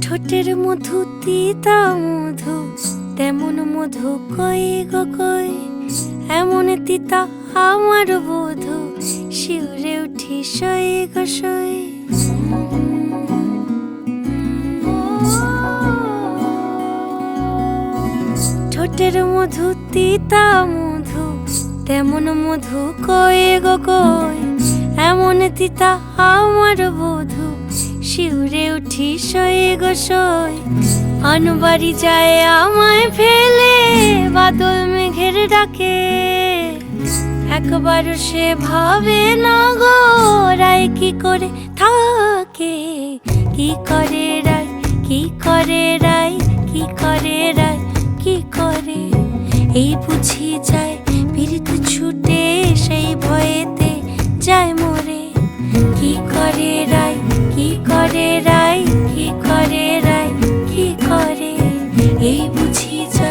ঠোঁটের মধু তিতা মধু, তেমন মধু কই গো কই, এমন তিতা আমার বধু, শিউরে উঠি সই গো সই। ঠোঁটের মধু তিতা মধু, তেমন মধু কই গো কই, এমন তিতা আমার বধু, শিউরে উঠি সই গো সই। আনবাড়ি যায় আমায় ফেলে, বাদল মেঘের ডাকে, একবারও সে ভাবে না গো রায় কি করে থাকে। কি করে রায়, কি করে রায়, কি করে রায়, কি করে, এই বুঝি যায় পীড়িত ছুটে, সেই ভয়েতে যায় মরে। কি করে রায়, কি করে রায়, কি করে রায়, কি করে, এই বুঝি যায়